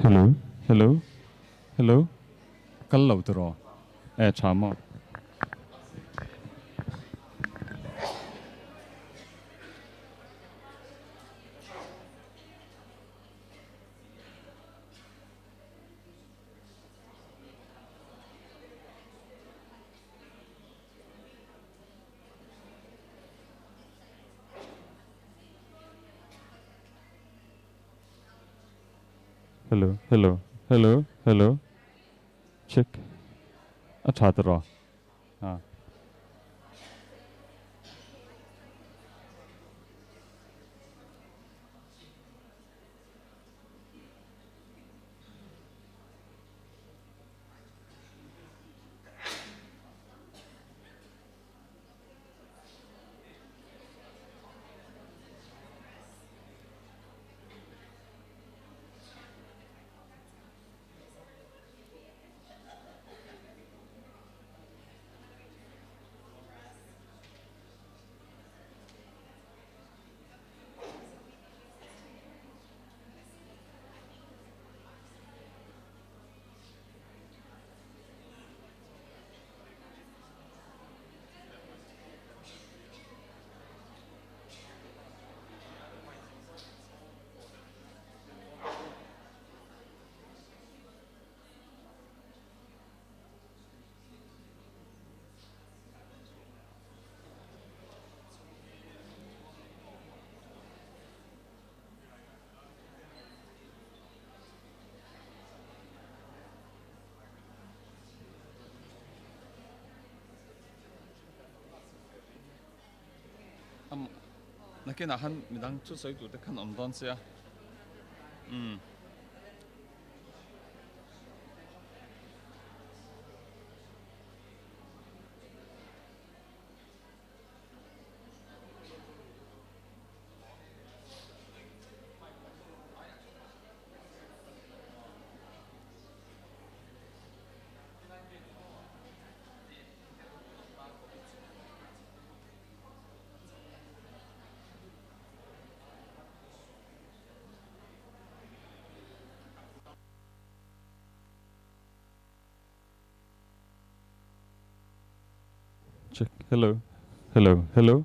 Hello, hello, hello. Hello 들어. 에 잠어. Hello, hello, hello, hello. Check. 자 들어. 아.那给那喊没当出水果的看我们当时啊。嗯。Check. Hello, hello, hello.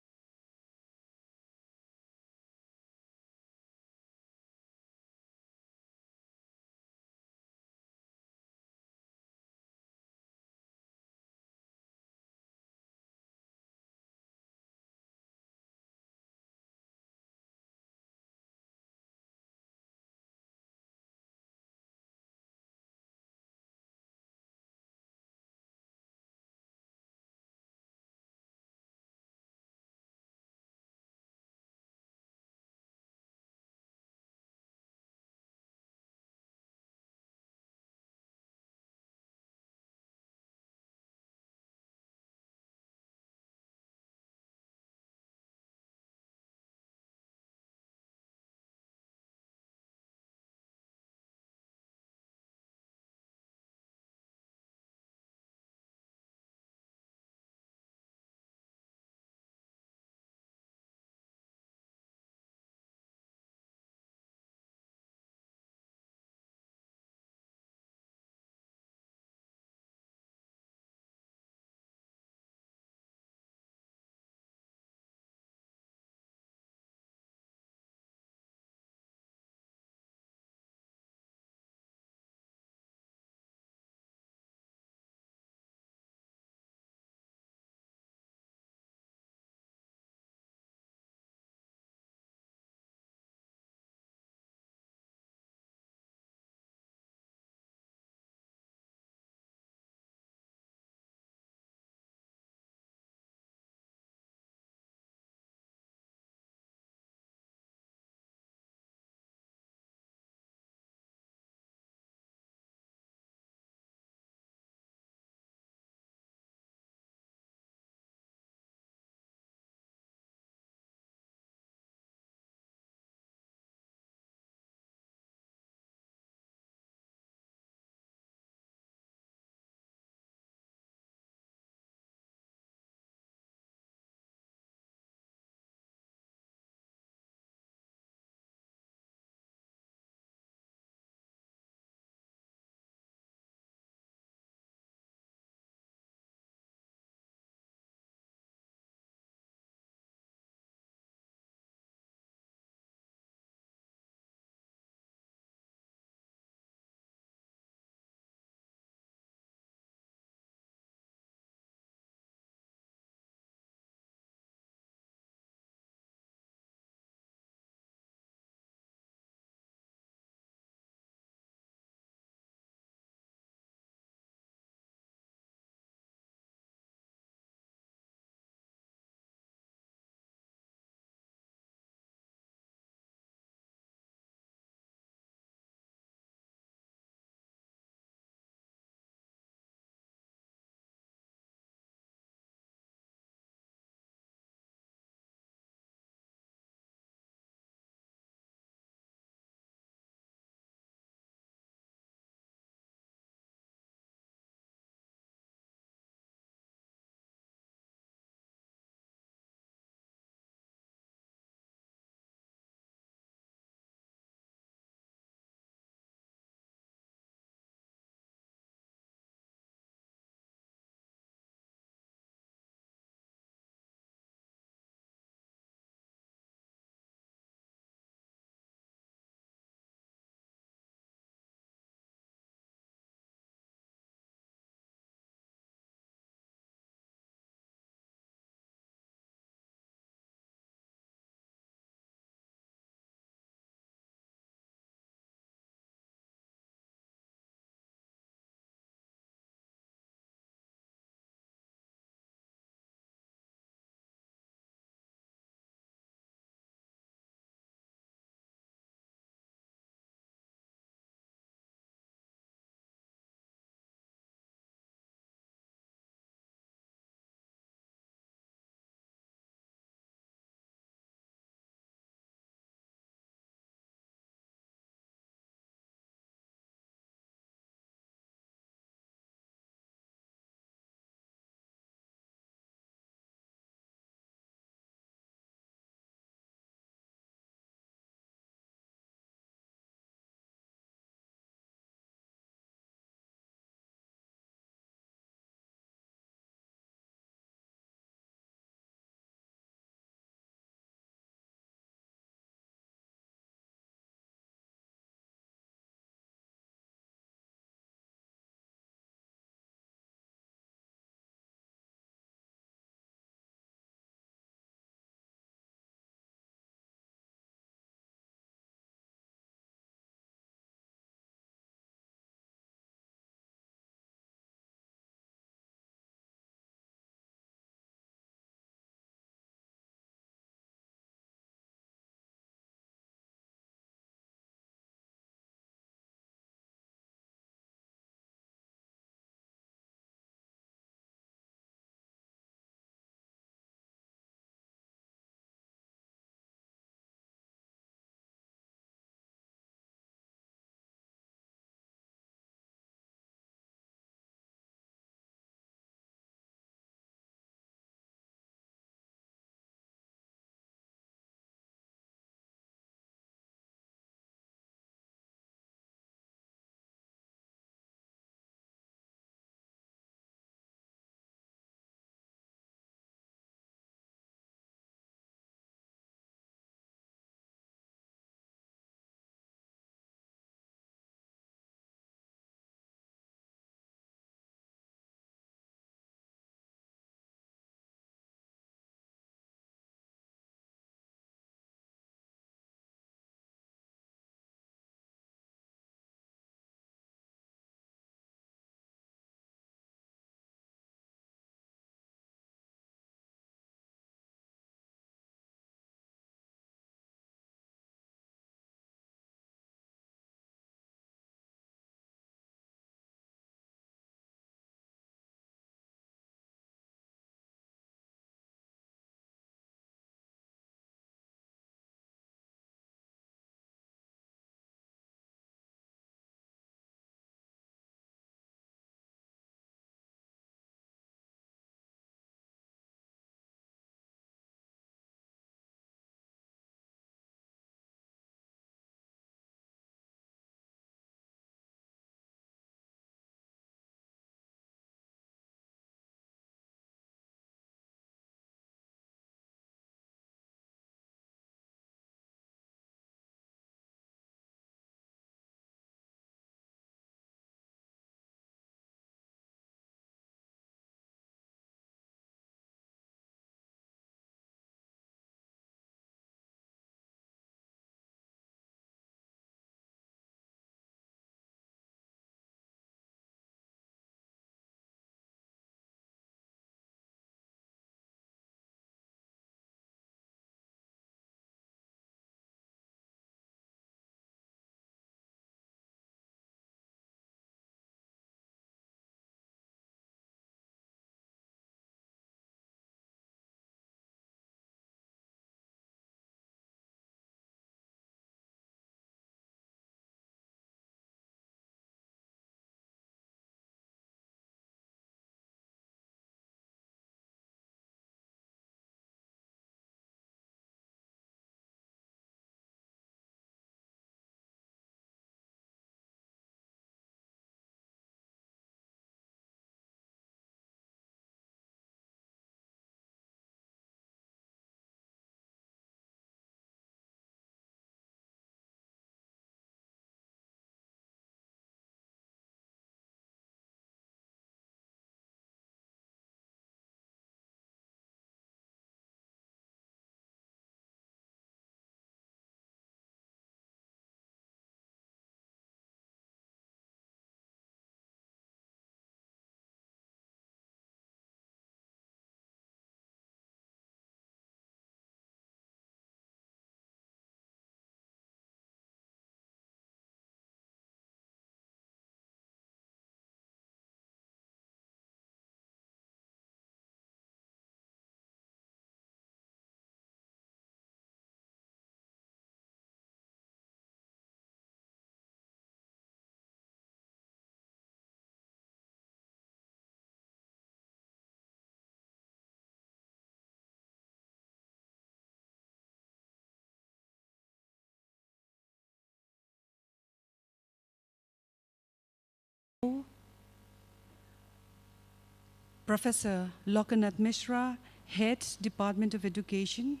Professor Lokanath Mishra, Head, Department of Education.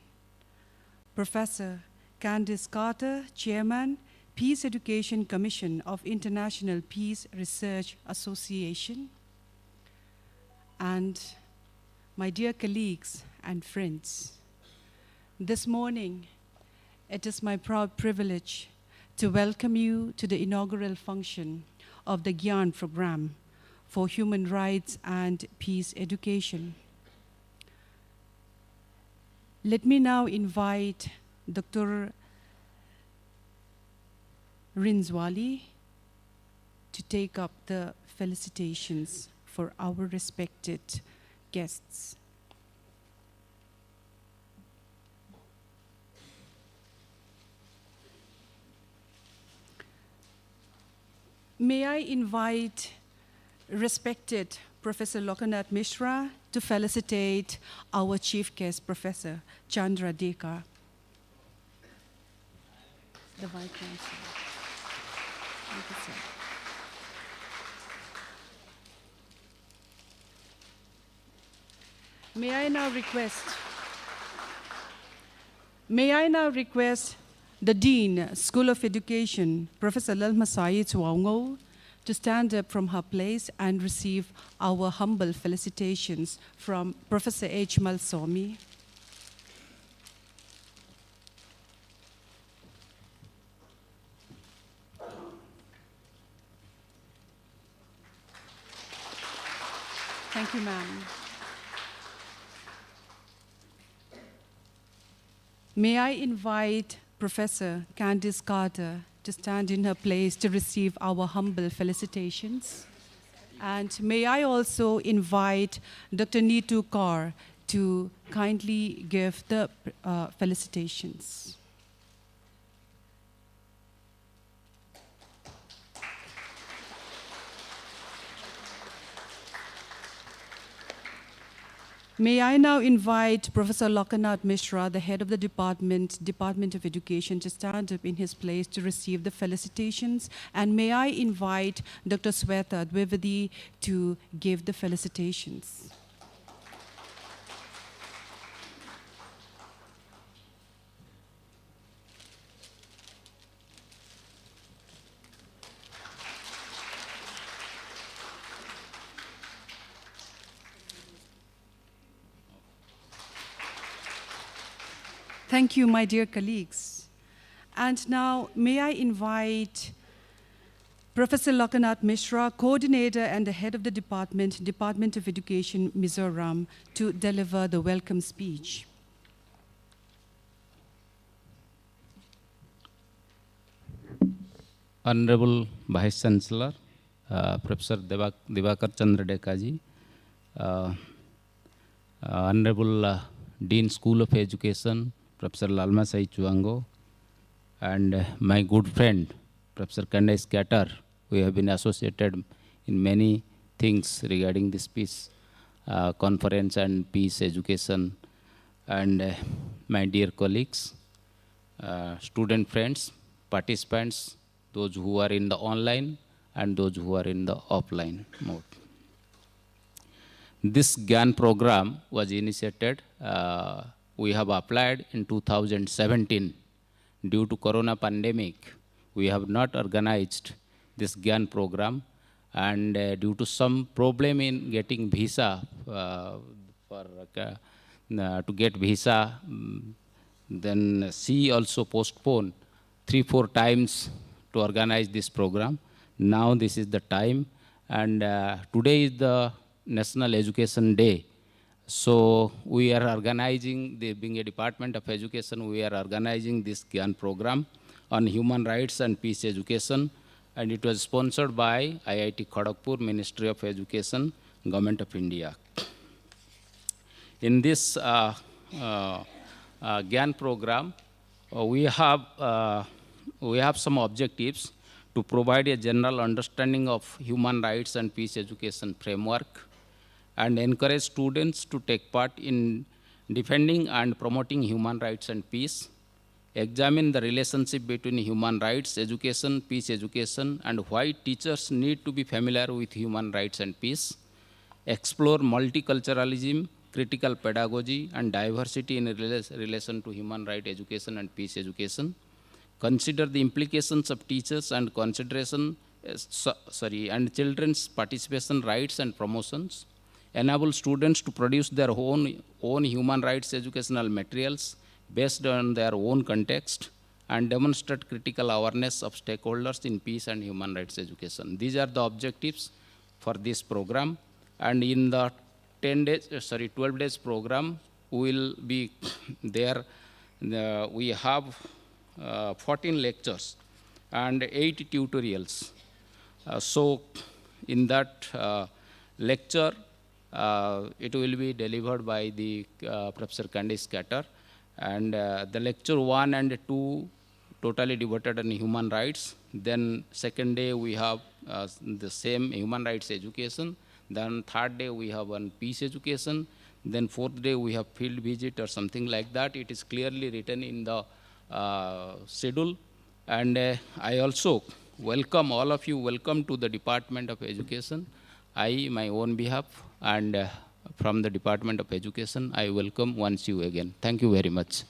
Professor Candice Carter, Chairman, Peace Education Commission of International Peace Research Association. And my dear colleagues and friends, this morning, it is my proud privilege to welcome you to the inaugural function of the GIAN program for Human Rights and Peace Education. Let me now invite Dr. Rinzwali to take up the felicitations for our respected guests. May I invite respected Professor Lokanath Mishra to felicitate our chief guest, Professor Chandra Dekar, the Vice Chancellor. Thank you, sir. May I now request the Dean, School of Education, Professor Lalma Sayed Waungo, to stand up from her place and receive our humble felicitations from Professor H. Malsomi. Thank you, ma'am. May I invite Professor Candice Carter to stand in her place to receive our humble felicitations. And may I also invite Dr. Neetu Kaur to kindly give the felicitations. May I now invite Professor Lokanath Mishra, the head of the Department of Education, to stand up in his place to receive the felicitations. And may I invite Dr. Sweta Dwivedi to give the felicitations. Thank you, my dear colleagues. And now, may I invite Professor Lokanath Mishra, Coordinator and the Head of the Department of Education, Mizoram, to deliver the welcome speech. Honorable Vice Chancellor, Professor Divakar Chandra Dekaji, Honorable Dean School of Education, Professor Lalma Sai Chuango, and my good friend, Professor Candice Carter. We have been associated in many things regarding this peace conference and peace education. And my dear colleagues, student friends, participants, those who are in the online and those who are in the offline mode. This GIAN program was initiated. We have applied in 2017. Due to corona pandemic, we have not organized this GIAN program, and due to some problem in getting visa to get visa, then she also postponed 3-4 times to organize this program. Now this is the time, and today is the National Education Day. So we are organizing, being a Department of Education, we are organizing this GIAN program on human rights and peace education, and it was sponsored by IIT Kharagpur, Ministry of Education, Government of India. In this GIAN program, we have some objectives to provide a general understanding of human rights and peace education framework, and encourage students to take part in defending and promoting human rights and peace, examine the relationship between human rights education, peace education, and why teachers need to be familiar with human rights and peace, explore multiculturalism, critical pedagogy, and diversity in relation to human rights education and peace education, consider the implications of teachers and consideration, and children's participation rights and promotions, enable students to produce their own human rights educational materials based on their own context, and demonstrate critical awareness of stakeholders in peace and human rights education. These are the objectives for this program. And in the 12 days program, we will be there. We have 14 lectures and 8 tutorials. So in that lecture, it will be delivered by the Professor Candice Catter. And the lecture 1 and 2 totally devoted on human rights. Then second day we have the same human rights education. Then third day we have on peace education. Then fourth day we have field visit or something like that. It is clearly written in the schedule. And I also welcome all of you, welcome to the Department of Education. I, my own behalf, and from the Department of Education, I welcome once you again. Thank you very much.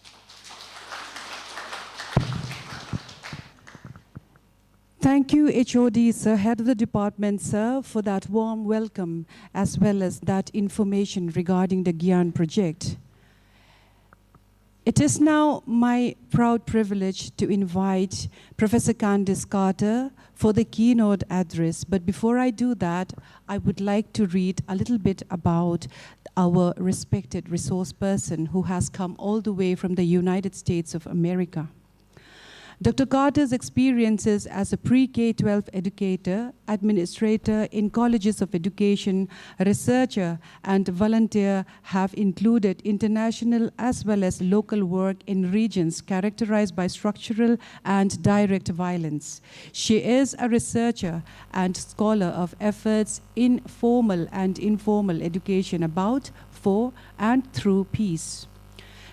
Thank you, HOD, sir, head of the department, sir, for that warm welcome, as well as that information regarding the GIAN project. It is now my proud privilege to invite Professor Candice Carter for the keynote address. But before I do that, I would like to read a little bit about our respected resource person who has come all the way from the United States of America. Dr. Carter's experiences as a pre-K-12 educator, administrator in colleges of education, researcher, and volunteer have included international as well as local work in regions characterized by structural and direct violence. She is a researcher and scholar of efforts in formal and informal education about, for, and through peace.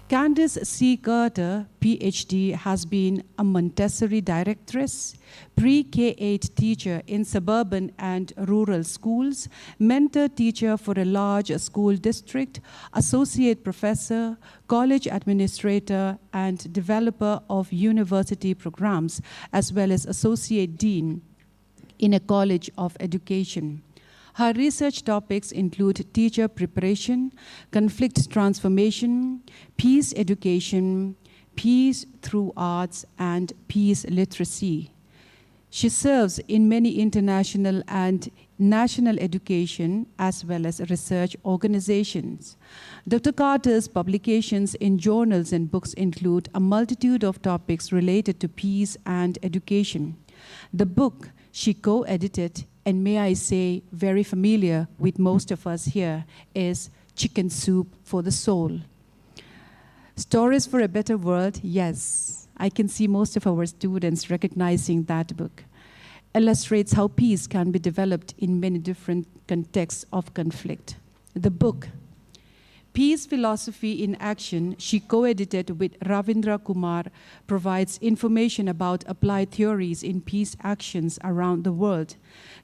Candice C. Carter, PhD, has been a Montessori directress, pre-K-8 teacher in suburban and rural schools, mentor teacher for a large school district, associate professor, college administrator, and developer of university programs, as well as associate dean in a college of education. Her research topics include teacher preparation, conflict transformation, peace education, peace through arts, and peace literacy. She serves in many international and national education as well as research organizations. Dr. Carter's publications in journals and books include a multitude of topics related to peace and education. The book she co-edited, and may I say very familiar with most of us here, is Chicken Soup for the Soul. Stories for a Better World, yes, I can see most of our students recognizing that book. Illustrates how peace can be developed in many different contexts of conflict. The book, Peace Philosophy in Action, she co-edited with Ravindra Kumar, provides information about applied theories in peace actions around the world,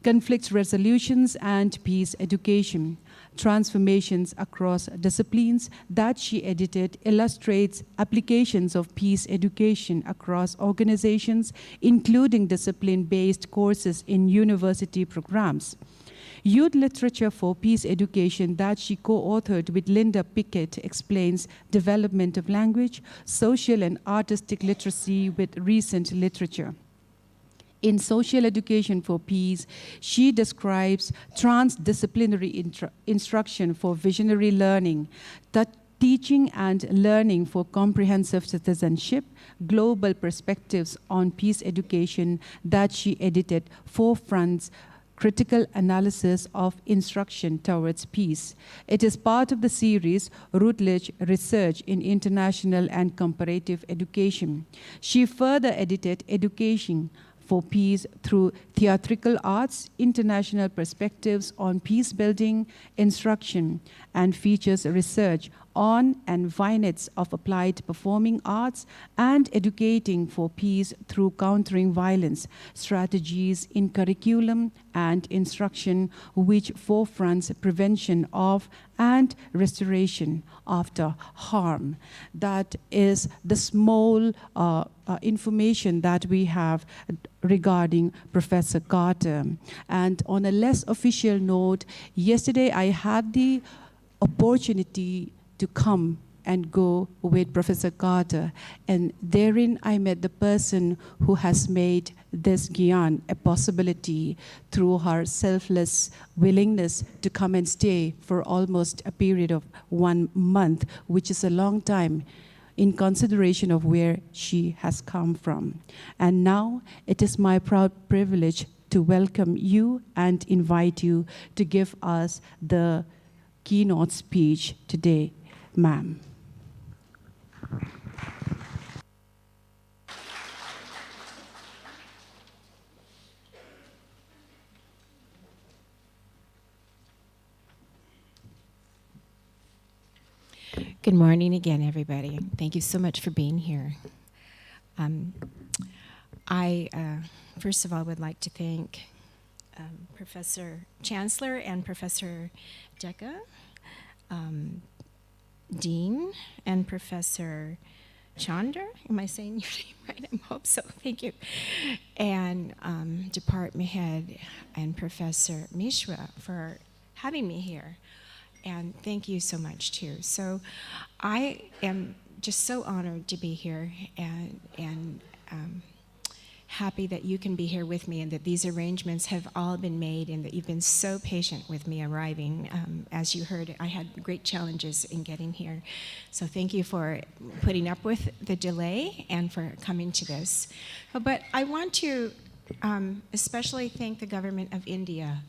conflict resolutions and peace education, transformations across disciplines that she edited illustrates applications of peace education across organizations, including discipline-based courses in university programs. Youth Literature for Peace Education that she co-authored with Linda Pickett explains development of language, social and artistic literacy with recent literature. In Social Education for Peace, she describes transdisciplinary instruction for visionary learning, teaching and learning for comprehensive citizenship, global perspectives on peace education that she edited, Forefronts, Critical Analysis of Instruction Towards Peace. It is part of the series Routledge Research in International and Comparative Education. She further edited Education for peace through theatrical arts, international perspectives on peace building, instruction, and features research on and vignettes of applied performing arts and educating for peace through countering violence, strategies in curriculum and instruction which forefronts prevention of and restoration after harm. That is the small information that we have regarding Professor Carter. And on a less official note, yesterday I had the opportunity to come and go with Professor Carter, and therein I met the person who has made this GIAN a possibility through her selfless willingness to come and stay for almost a period of 1 month, which is a long time in consideration of where she has come from. And now it is my proud privilege to welcome you and invite you to give us the keynote speech today, ma'am. Good morning again, everybody. Thank you so much for being here. I, first of all, would like to thank Professor Chancellor and Professor Deca, Dean, and Professor Chandra. Am I saying your name right? I hope so. Thank you. And Department Head and Professor Mishra for having me here. And thank you so much, too. So I am just so honored to be here and happy that you can be here with me and that these arrangements have all been made and that you've been so patient with me arriving. As you heard, I had great challenges in getting here. So thank you for putting up with the delay and for coming to this. But I want to especially thank the government of India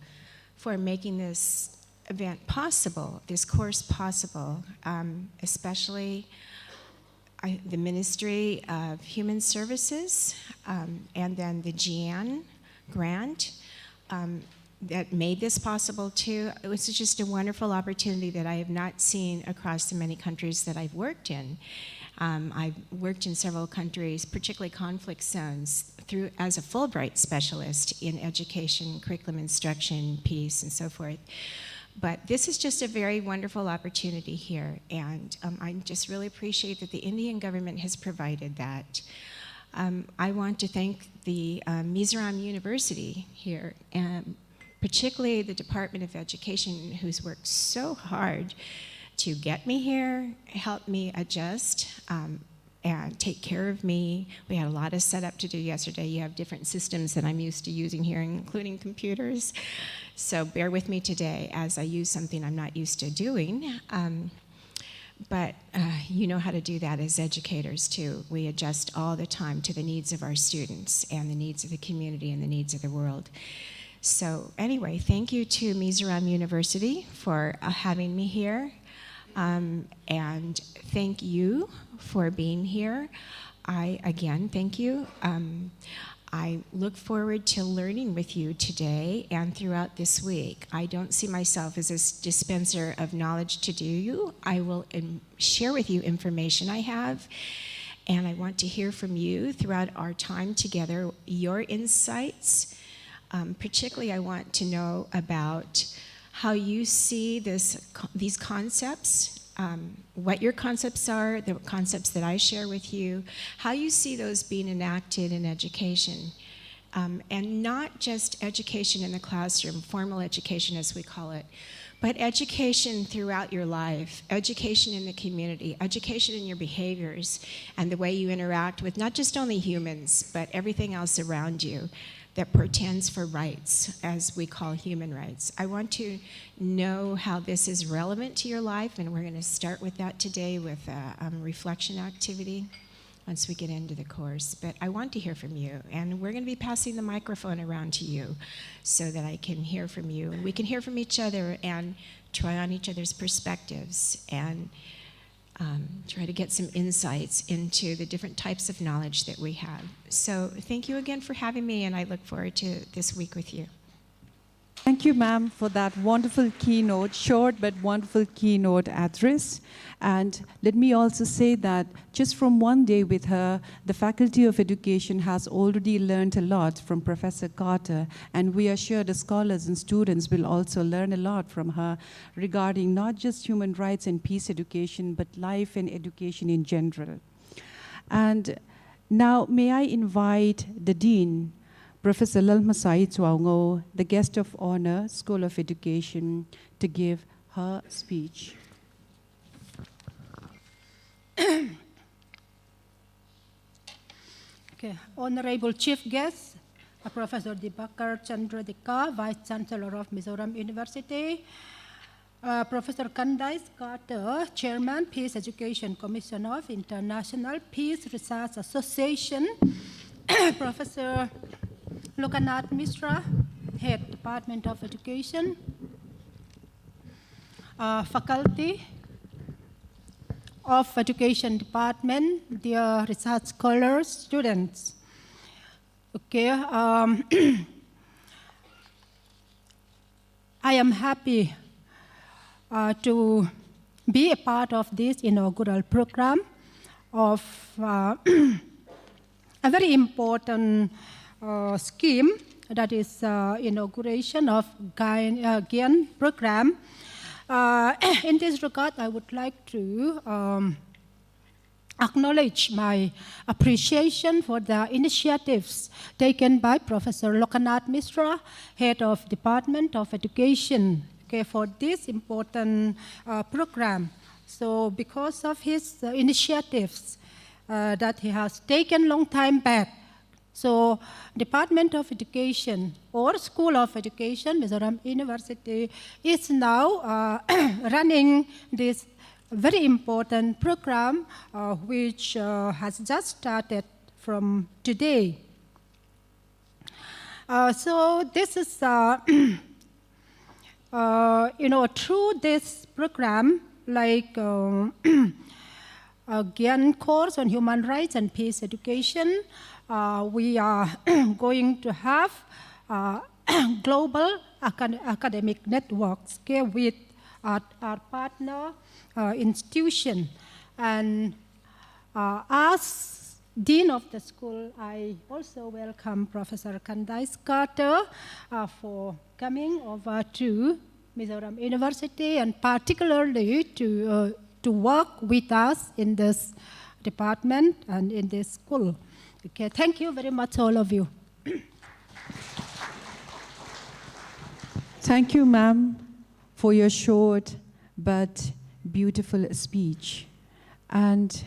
for making this event possible, this course possible, especially the Ministry of Human Services and then the GIAN grant that made this possible too. It was just a wonderful opportunity that I have not seen across the many countries that I've worked in. I've worked in several countries, particularly conflict zones, as a Fulbright specialist in education, curriculum instruction, peace, and so forth. But this is just a very wonderful opportunity here, and I just really appreciate that the Indian government has provided that. I want to thank the Mizoram University here, and particularly the Department of Education, who's worked so hard to get me here, help me adjust, and take care of me. We had a lot of setup to do yesterday. You have different systems that I'm used to using here, including computers. So bear with me today as I use something I'm not used to doing. But you know how to do that as educators too. We adjust all the time to the needs of our students and the needs of the community and the needs of the world. So anyway, thank you to Mizoram University for having me here. And thank you for being here. Again, thank you. I look forward to learning with you today and throughout this week. I don't see myself as a dispenser of knowledge to you. I will share with you information I have, and I want to hear from you throughout our time together, your insights. Particularly, I want to know about how you see these concepts, what your concepts are, the concepts that I share with you, how you see those being enacted in education, and not just education in the classroom, formal education as we call it, but education throughout your life, education in the community, education in your behaviors, and the way you interact with not just only humans, but everything else around you that portends for rights, as we call human rights. I want to know how this is relevant to your life, and we're going to start with that today with a reflection activity once we get into the course. But I want to hear from you, and we're going to be passing the microphone around to you so that I can hear from you, and we can hear from each other and try on each other's perspectives. And try to get some insights into the different types of knowledge that we have. So thank you again for having me, and I look forward to this week with you. Thank you, ma'am, for that wonderful keynote, short but wonderful keynote address. And let me also say that just from one day with her, the Faculty of Education has already learned a lot from Professor Carter, and we are sure the scholars and students will also learn a lot from her regarding not just human rights and peace education, but life and education in general. And now, may I invite the Dean, Professor Lalma Said Swaungo, the guest of honor, School of Education, to give her speech. Okay. Honorable Chief Guest, Professor Dibakar Chandra Deka, Vice Chancellor of Mizoram University, Professor Candice Carter, Chairman, Peace Education Commission of International Peace Research Association, Professor Lokanath Mishra, Head Department of Education, Faculty of Education Department, dear research scholars, students. Okay, I am happy to be a part of this inaugural program of a very important scheme, that is inauguration of GIAN program. In this regard, I would like to acknowledge my appreciation for the initiatives taken by Professor Lokanath Mishra, Head of Department of Education, okay, for this important program. So because of his initiatives that he has taken long time back, so Department of Education or School of Education, Mizoram University, is now running this very important program which has just started from today. So this is, through this program, like GIAN course on human rights and peace education, we are going to have global academic networks, okay, with our partner institution. And as Dean of the school, I also welcome Professor Candice Carter for coming over to Mizoram University, and particularly to work with us in this department and in this school. Okay, thank you very much, all of you. Thank you, ma'am, for your short but beautiful speech. And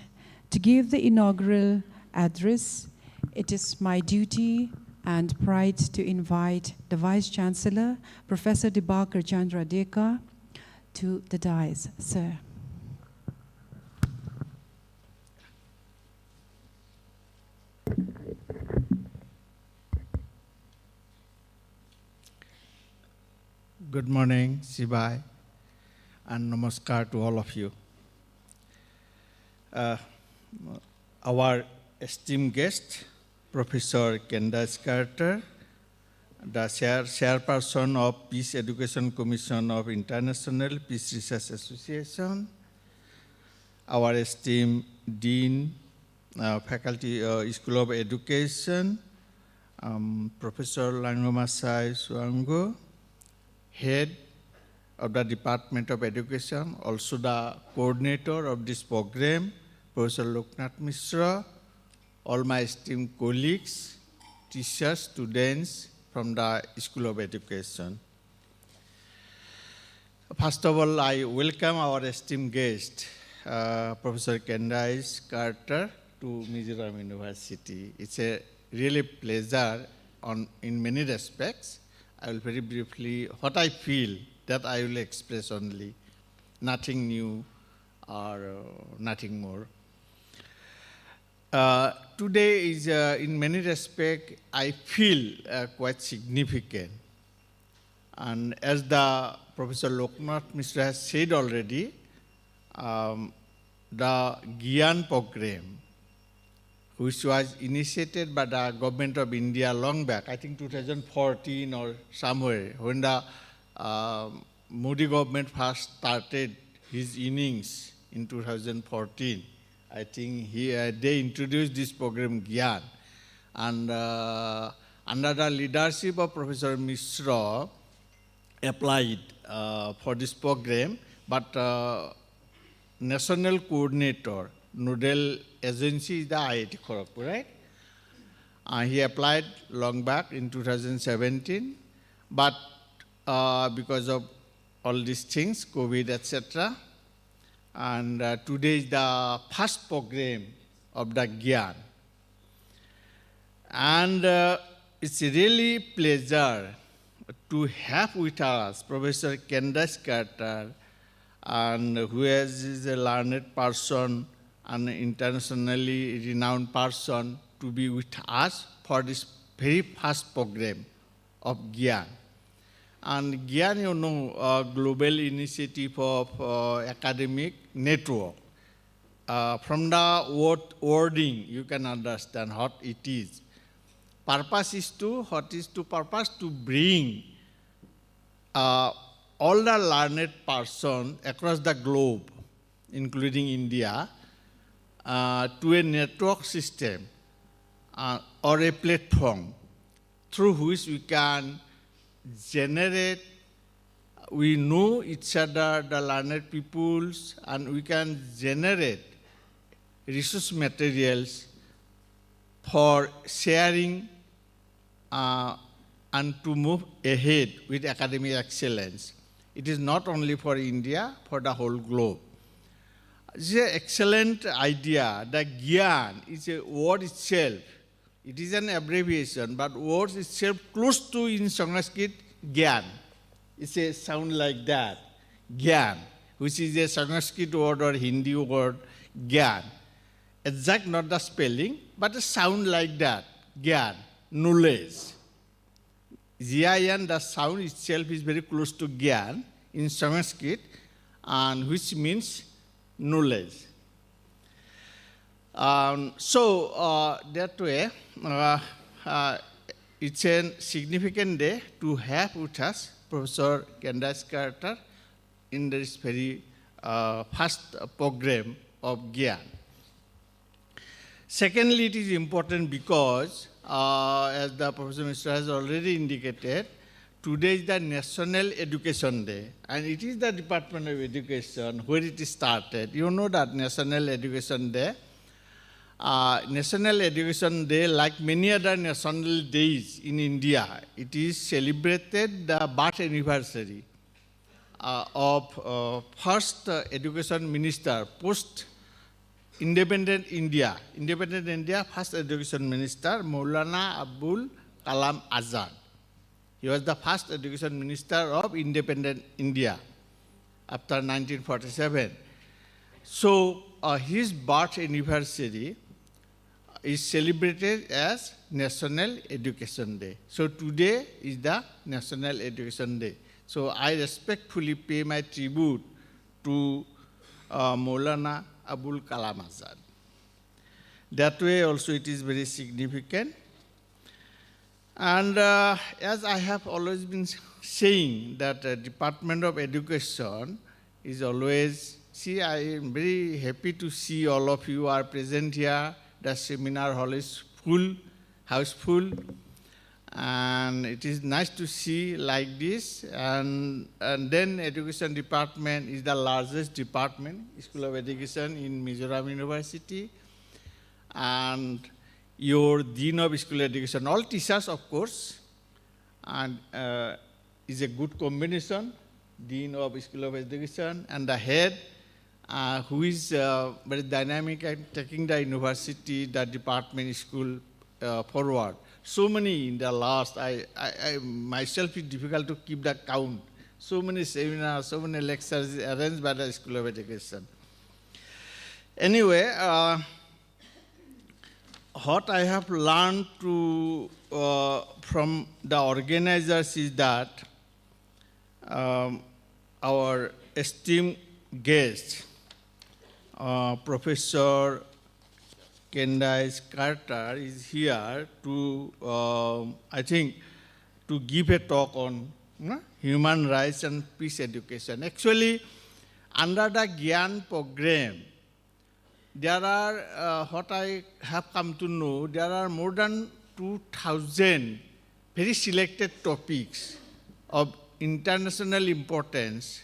to give the inaugural address, it is my duty and pride to invite the Vice Chancellor, Professor Dibakar Chandra Deka, to the dais. Sir. Good morning, Sibai, and namaskar to all of you. Our esteemed guest, Professor Candice Carter, the chairperson of Peace Education Commission of International Peace Research Association, our esteemed Dean, Faculty School of Education, Professor Langomasai Suango, Head of the Department of Education, also the coordinator of this program, Professor Lokanath Mishra, all my esteemed colleagues, teachers, students from the School of Education. First of all, I welcome our esteemed guest, Professor Candice Carter, to Mizoram University. It's a really pleasure in many respects. I will very briefly, what I feel, that I will express only, nothing new or nothing more. Today is, in many respects, I feel quite significant. And as the Professor Lokanath Mishra has said already, the GIAN program, which was initiated by the government of India long back, I think 2014 or somewhere, when the Modi government first started his innings in 2014. I think they introduced this program GIAN. And under the leadership of Professor Mishra, applied for this program, but national coordinator, nodal agency is the IIT Kharagpur, right? He applied long back in 2017, but because of all these things, COVID, etc., and today is the first program of the GIAN. And it's really pleasure to have with us Professor Candace Carter, and who is a learned person and internationally renowned person, to be with us for this very first program of GIAN. And GIAN, you know, a global initiative of academic network. From the wording, you can understand what it is. Purpose is to bring all the learned persons across the globe, including India, to a network system or a platform through which we can generate, we know each other, the learned peoples, and we can generate resource materials for sharing and to move ahead with academic excellence. It is not only for India, for the whole globe. It's an excellent idea. The GIAN is a word itself. It is an abbreviation, but words itself close to, in Sanskrit, GIAN. It's a sound like that, GIAN, which is a Sanskrit word or Hindi word, GIAN. Exact, not the spelling, but a sound like that, GIAN, knowledge. GIAN, the sound itself is very close to GIAN in Sanskrit, and which means knowledge. That way, it's a significant day to have with us Professor Candace Carter in this very first program of GIAN. Secondly, it is important because, as the Professor Mishra has already indicated, today is the National Education Day, and it is the Department of Education where it started. You know that National Education Day. National Education Day, like many other national days in India, it is celebrated the birth anniversary of first education minister, post-independent India. Independent India, first education minister, Maulana Abul Kalam Azad. He was the first education minister of independent India after 1947. So his birth anniversary is celebrated as National Education Day. So today is the National Education Day. So I respectfully pay my tribute to Maulana Abul Kalam Azad. That way also it is very significant. And as I have always been saying, that Department of Education is always, see, I am very happy to see all of you are present here. The seminar hall is full, house full, and it is nice to see like this. And then Education Department is the largest department, School of Education in Mizoram University, and your Dean of School Education, all teachers of course, and is a good combination, Dean of School of Education, and the head, who is very dynamic and taking the university, the department, school forward. So many in the last, I myself, it's difficult to keep the count. So many seminars, so many lectures arranged by the School of Education. Anyway, what I have learned from the organizers is that our esteemed guest, Professor Candace Carter is here to, I think, to give a talk on human rights and peace education. Actually, under the GIAN program, there are, what I have come to know, there are more than 2,000 very selected topics of international importance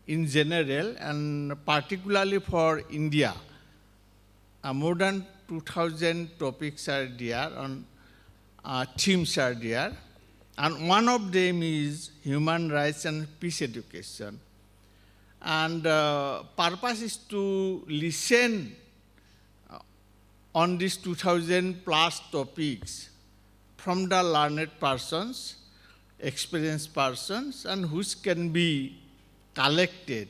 in general and particularly for India. More than 2,000 topics are there, on themes are there, and one of them is human rights and peace education. And purpose is to listen on these 2,000 plus topics from the learned persons, experienced persons, and which can be collected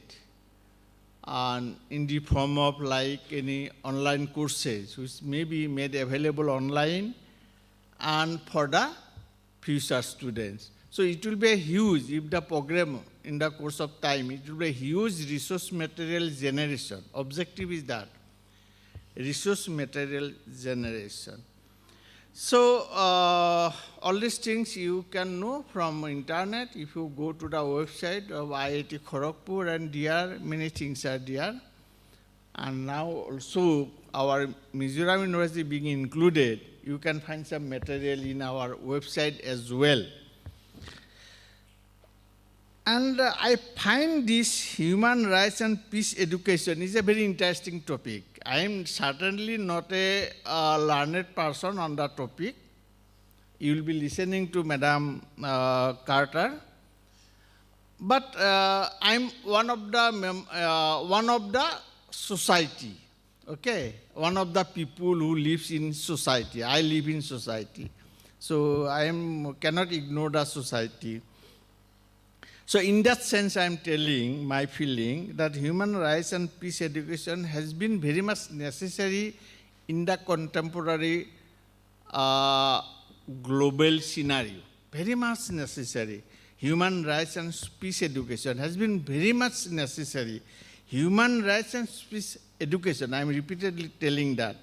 and in the form of like any online courses which may be made available online and for the future students. So it will be a huge, if the program in the course of time, it will be a huge resource material generation. Objective is that, resource material generation. So all these things you can know from internet if you go to the website of IIT Kharagpur, and there many things are there. And now also our Mizoram University being included, you can find some material in our website as well. And I find this human rights and peace education is a very interesting topic. I am certainly not a learned person on that topic. You will be listening to Madam Carter. But I'm one of the society, okay? One of the people who lives in society. I live in society. So I cannot ignore the society. So in that sense, I'm telling my feeling that human rights and peace education has been very much necessary in the contemporary global scenario. Very much necessary. Human rights and peace education has been very much necessary. Human rights and peace education, I'm repeatedly telling that.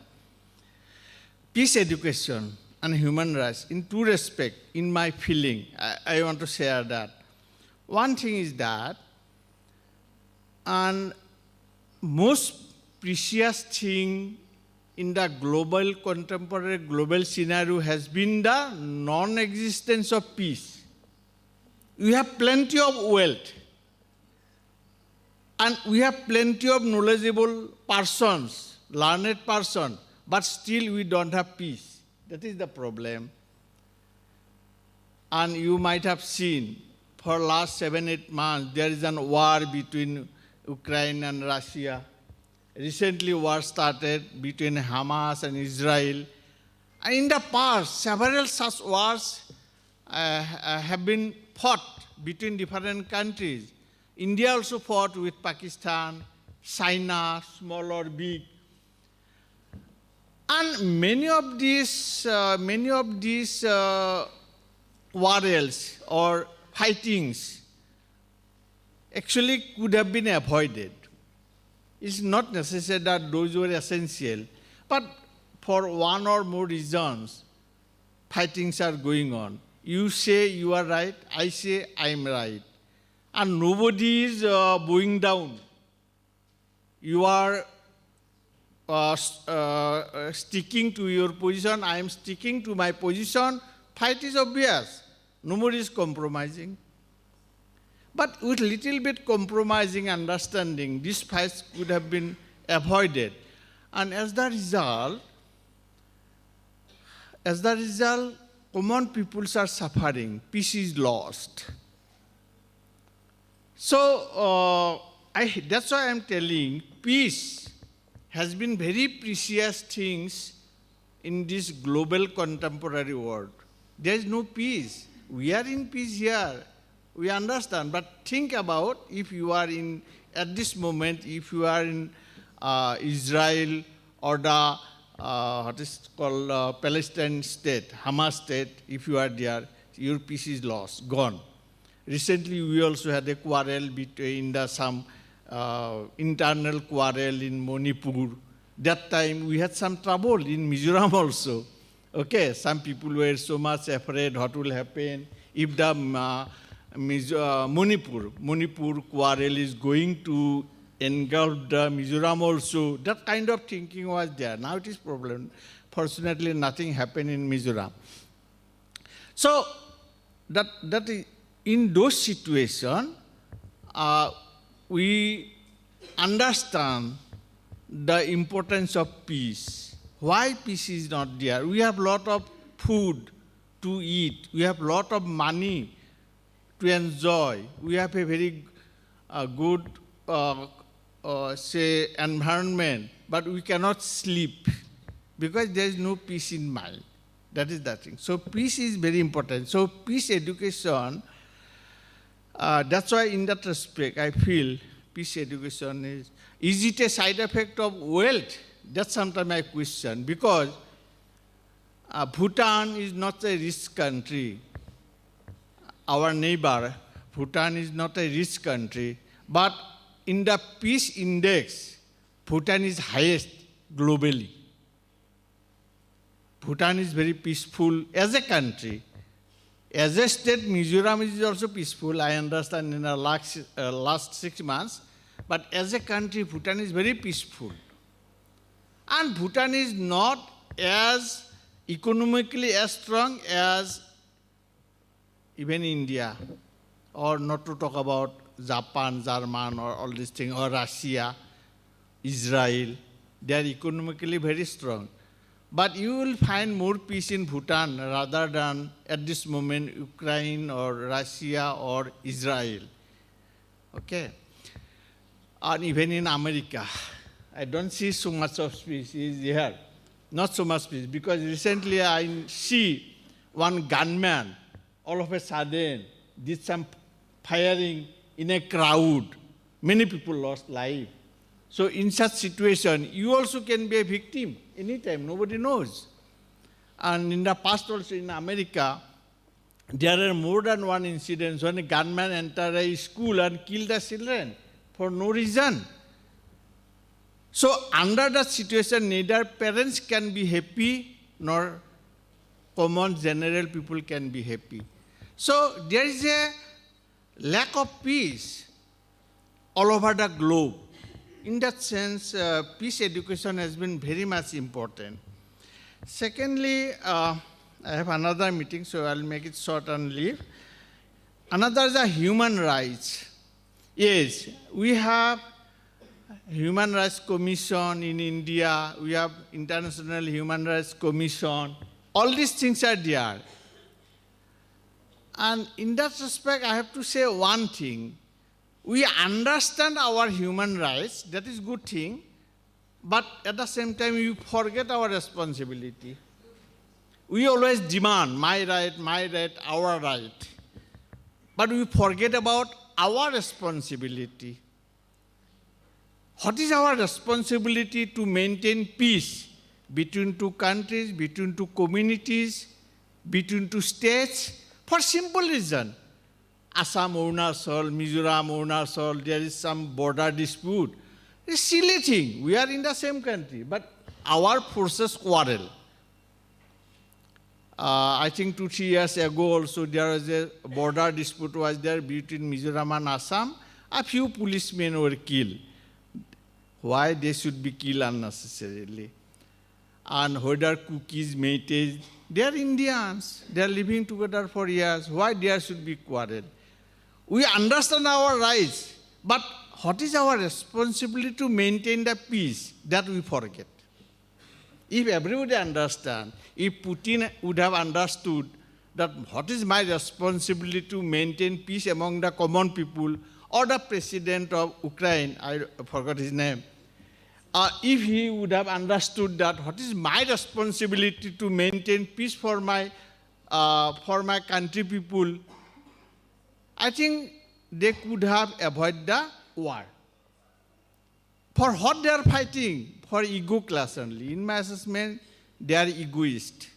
Peace education and human rights, in two respects, in my feeling, I want to share that. One thing is that, and most precious thing in the global, contemporary global scenario has been the non-existence of peace. We have plenty of wealth, and we have plenty of knowledgeable persons, learned persons, but still we don't have peace. That is the problem. And you might have seen, for last 7-8 months, there is a war between Ukraine and Russia. Recently, war started between Hamas and Israel. And in the past, several such wars have been fought between different countries. India also fought with Pakistan, China, small or big. And many of these warrels or fightings actually could have been avoided. It's not necessary that those were essential, but for one or more reasons, fightings are going on. You say you are right, I say I am right. And nobody is bowing down. You are sticking to your position, I am sticking to my position. Fight is obvious. Nobody is compromising. But with little bit compromising understanding, these fights could have been avoided. And as the result, common peoples are suffering. Peace is lost. So that's why I'm telling, peace has been very precious things in this global contemporary world. There is no peace. We are in peace here. We understand. But think about if you are in, at this moment, if you are in Israel or the, what is called Palestine state, Hamas state, if you are there, your peace is lost, gone. Recently, we also had a quarrel between some internal quarrel in Manipur. That time we had some trouble in Mizoram also. Okay, some people were so much afraid what will happen if the Manipur quarrel is going to engulf the Mizoram also. That kind of thinking was there. Now it is problem. Fortunately, nothing happened in Mizoram. So that is, in those situations, we understand the importance of peace. Why peace is not there? We have a lot of food to eat. We have a lot of money to enjoy. We have a very good, say, environment, but we cannot sleep because there is no peace in mind. That is the thing. So peace is very important. So peace education, that's why in that respect, I feel peace education is it a side effect of wealth? That's sometimes I question, because Bhutan is not a rich country. Our neighbor, Bhutan is not a rich country, but in the peace index, Bhutan is highest globally. Bhutan is very peaceful as a country. As a state, Mizoram is also peaceful, I understand, in the last 6 months. But as a country, Bhutan is very peaceful. And Bhutan is not as economically as strong as even India, or not to talk about Japan, German, or all these things, or Russia, Israel. They are economically very strong. But you will find more peace in Bhutan rather than at this moment Ukraine or Russia or Israel. Okay? And even in America, I don't see so much of peace here. Not so much peace, because recently I see one gunman all of a sudden did some firing in a crowd. Many people lost life. So in such situation, you also can be a victim anytime, nobody knows. And in the past also in America, there are more than one incidents when a gunman entered a school and killed the children for no reason. So under that situation, neither parents can be happy, nor common general people can be happy. So there is a lack of peace all over the globe. In that sense, peace education has been very much important. Secondly, I have another meeting, so I'll make it short and leave. Another is the human rights. Yes, we have Human Rights Commission in India, we have International Human Rights Commission. All these things are there. And in that respect, I have to say one thing. We understand our human rights, that is good thing, but at the same time, we forget our responsibility. We always demand my right, our right. But we forget about our responsibility. What is our responsibility to maintain peace between two countries, between two communities, between two states? For simple reason. Assam, Arunachal, Mizoram, Arunachal, there is some border dispute. It's a silly thing. We are in the same country, but our forces quarrel. I think 2-3 years ago also there was a border dispute was there between Mizoram and Assam. A few policemen were killed. Why they should be killed unnecessarily? And whether Cookies, Métis, they are Indians. They are living together for years. Why there should be quarrel? We understand our rights, but what is our responsibility to maintain the peace? That we forget. If everybody understands, if Putin would have understood that what is my responsibility to maintain peace among the common people, or the president of Ukraine, I forgot his name, if he would have understood that what is my responsibility to maintain peace for my country people, I think they could have avoided the war. For what they are fighting? For ego class only. In my assessment, they are egoist.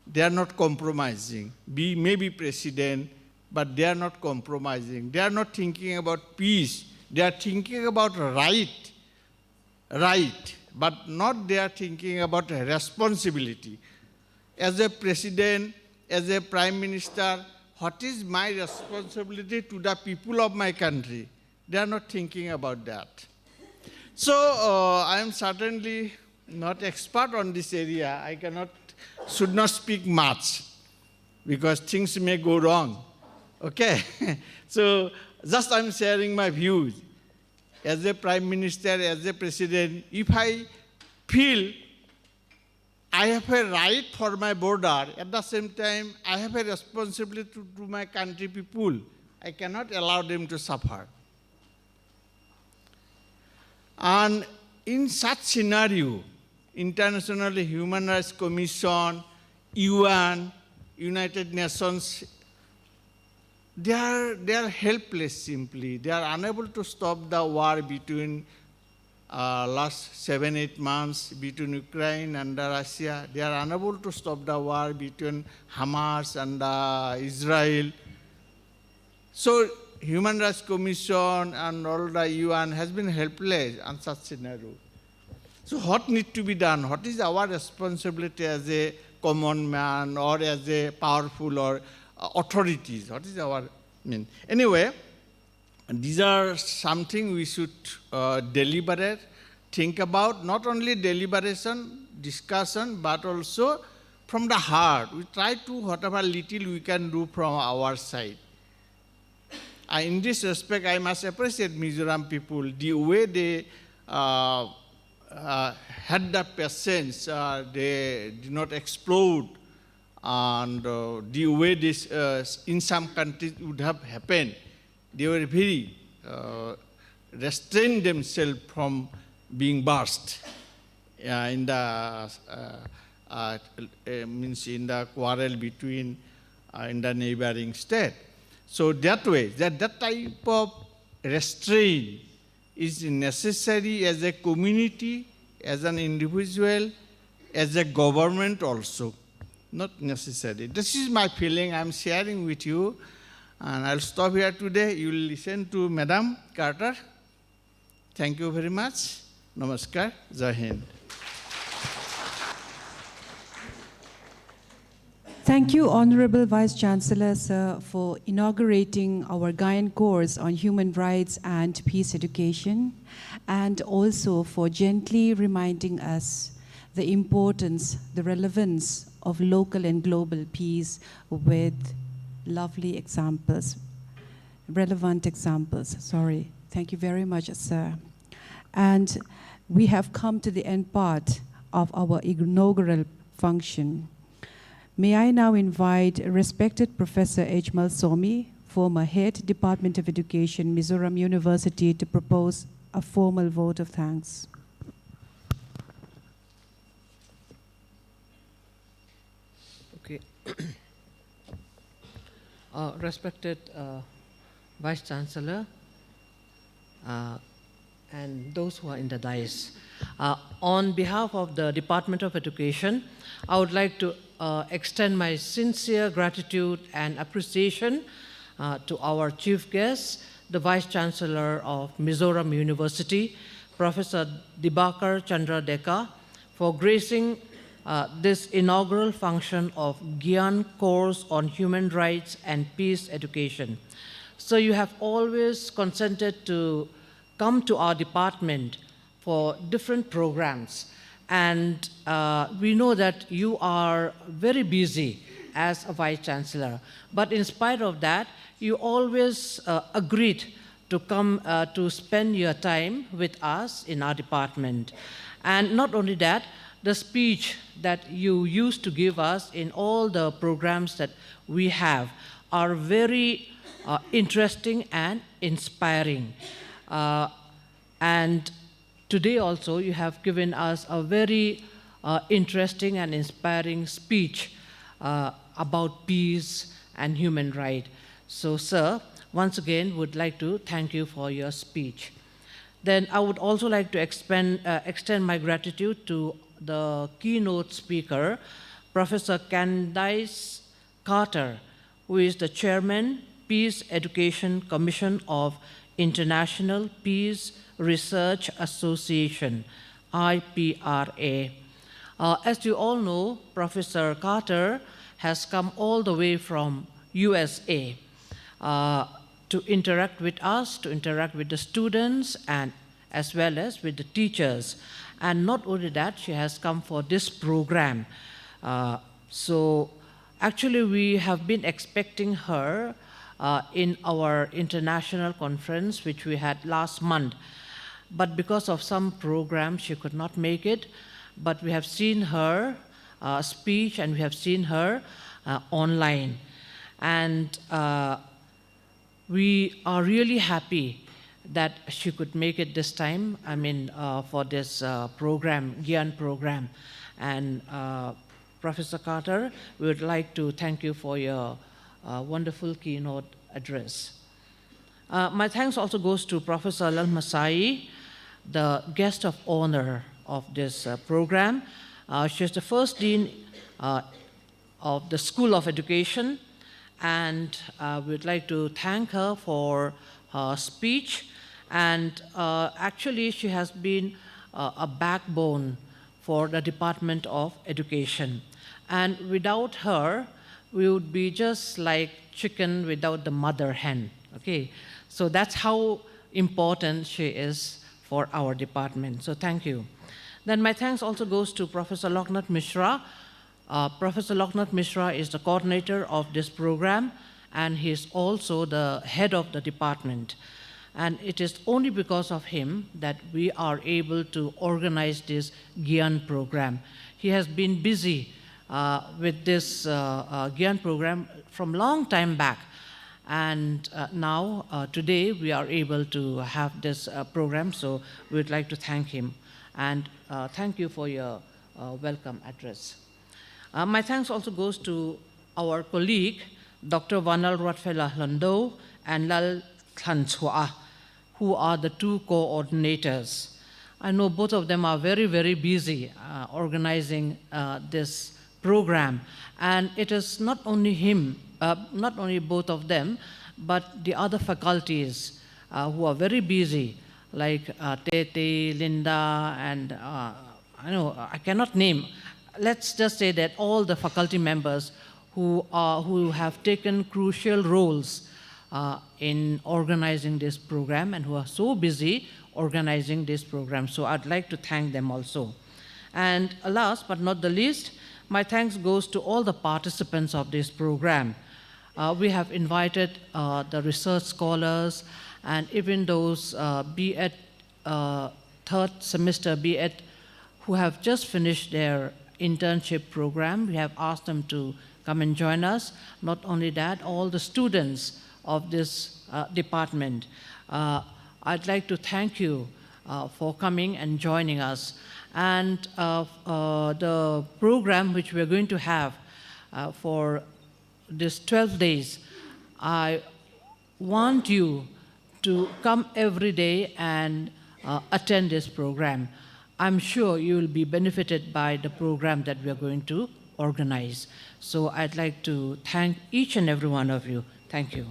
They are not compromising. May be president, but they are not compromising. They are not thinking about peace They are thinking about right, but not they are thinking about responsibility. As a president, as a prime minister, what is my responsibility to the people of my country? They are not thinking about that. So I am certainly not expert on this area. I should not speak much because things may go wrong. Okay? So just I'm sharing my views. As a prime minister, as a president, if I feel I have a right for my border, at the same time, I have a responsibility to my country people. I cannot allow them to suffer. And in such scenario, International Human Rights Commission, UN, United Nations, they are helpless simply. They are unable to stop the war between last 7-8 months between Ukraine and Russia. They are unable to stop the war between Hamas and Israel. So Human Rights Commission and all the UN has been helpless in such scenario. So what needs to be done? What is our responsibility as a common man or as a powerful or authorities? What is our Anyway, these are something we should deliberate, think about, not only deliberation, discussion, but also from the heart. We try to whatever little we can do from our side. In this respect, I must appreciate Mizoram people, the way they had the patience, they did not explode, and the way this in some countries would have happened. They were very restrained themselves from being burst in the in the quarrel between in the neighboring state. So that way, that type of restraint is necessary as a community, as an individual, as a government also. Not necessary. This is my feeling I'm sharing with you. And I'll stop here today. You will listen to Madam Carter. Thank you very much. Namaskar. Jai Hind. Thank you, Honorable Vice Chancellor, sir, for inaugurating our GIAN course on human rights and peace education, and also for gently reminding us the importance, the relevance of local and global peace with lovely examples, relevant examples, sorry. Thank you very much, sir. And we have come to the end part of our inaugural function. May I now invite respected Professor Ejmal Somi, former Head, Department of Education, Mizoram University, to propose a formal vote of thanks. Okay. Respected Vice Chancellor and those who are in the dais, on behalf of the Department of Education, I would like to extend my sincere gratitude and appreciation to our chief guest, the Vice Chancellor of Mizoram University, Professor Dibakar Chandra Deka, for gracing this inaugural function of GIAN course on human rights and peace education. So you have always consented to come to our department for different programs. And we know that you are very busy as a Vice Chancellor. But in spite of that, you always agreed to come to spend your time with us in our department. And not only that, the speech that you used to give us in all the programs that we have are very interesting and inspiring. And today also you have given us a very interesting and inspiring speech about peace and human rights. So, sir, once again would like to thank you for your speech. Then I would also like to extend my gratitude to the keynote speaker, Professor Candace Carter, who is the Chairman, Peace Education Commission of International Peace Research Association, IPRA. As you all know, Professor Carter has come all the way from USA to interact with us, to interact with the students, and as well as with the teachers. And not only that, she has come for this program. So actually, we have been expecting her in our international conference, which we had last month. But because of some program, she could not make it. But we have seen her speech, and we have seen her online. And we are really happy that she could make it this time, I mean, for this program, GIAN program. And Professor Carter, we would like to thank you for your wonderful keynote address. My thanks also goes to Professor Al Masai, the guest of honor of this program. She's the first dean of the School of Education, and we'd like to thank her for her speech. And actually, she has been a backbone for the Department of Education. And without her, we would be just like chicken without the mother hen, okay? So that's how important she is for our department, so thank you. Then my thanks also goes to Professor Loknath Mishra. Professor Loknath Mishra is the coordinator of this program, and he's also the head of the department. And it is only because of him that we are able to organize this GIAN program. He has been busy with this GIAN program from long time back. And now, today, we are able to have this program, so we'd like to thank him. And thank you for your welcome address. My thanks also goes to our colleague, Dr. Vanal Ratfela Lando and Lal Khanchua, who are the two coordinators. I know both of them are very, very busy organizing this program. And it is not only him, not only both of them, but the other faculties who are very busy, like Tete, Linda, and I cannot name. Let's just say that all the faculty members who have taken crucial roles in organizing this program and who are so busy organizing this program. So I'd like to thank them also. And last but not the least, my thanks goes to all the participants of this program. We have invited the research scholars and even those B.Ed, third semester B.Ed, who have just finished their internship program. We have asked them to come and join us. Not only that, all the students of this department. I'd like to thank you for coming and joining us. And the program which we're going to have for this 12 days, I want you to come every day and attend this program. I'm sure you will be benefited by the program that we are going to organize. So I'd like to thank each and every one of you. Thank you.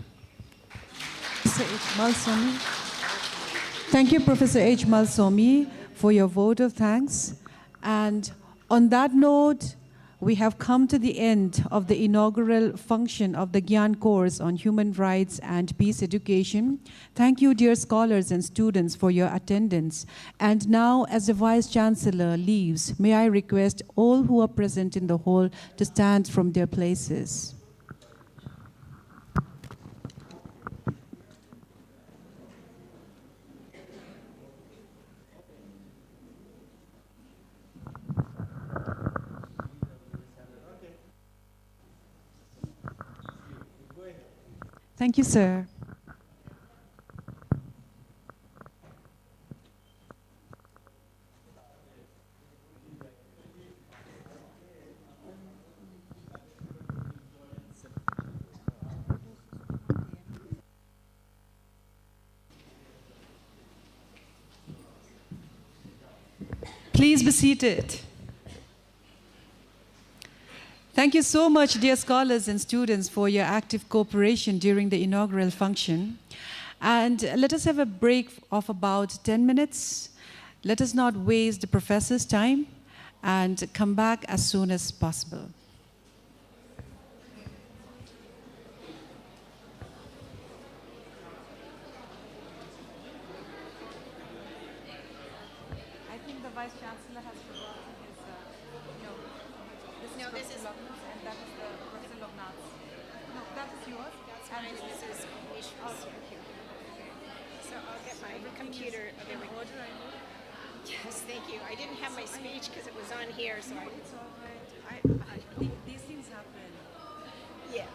Thank you, Professor H. Malsomi, for your vote of thanks. And on that note, we have come to the end of the inaugural function of the GIAN course on human rights and peace education. Thank you, dear scholars and students, for your attendance. And now, as the Vice Chancellor leaves, may I request all who are present in the hall to stand from their places. Thank you, sir. Please be seated. Thank you so much, dear scholars and students, for your active cooperation during the inaugural function. And let us have a break of about 10 minutes. Let us not waste the professor's time and come back as soon as possible. I think the Vice Chancellor has forgotten his, no, this is Lognats and that is the Professor Lognats. No, that is yours. That's mine. This is Mishra's. So I'll get my computer. Okay, in order, I hope. Yes, thank you. I didn't have my speech because it was on here, so It's all right. These things happen. yeah.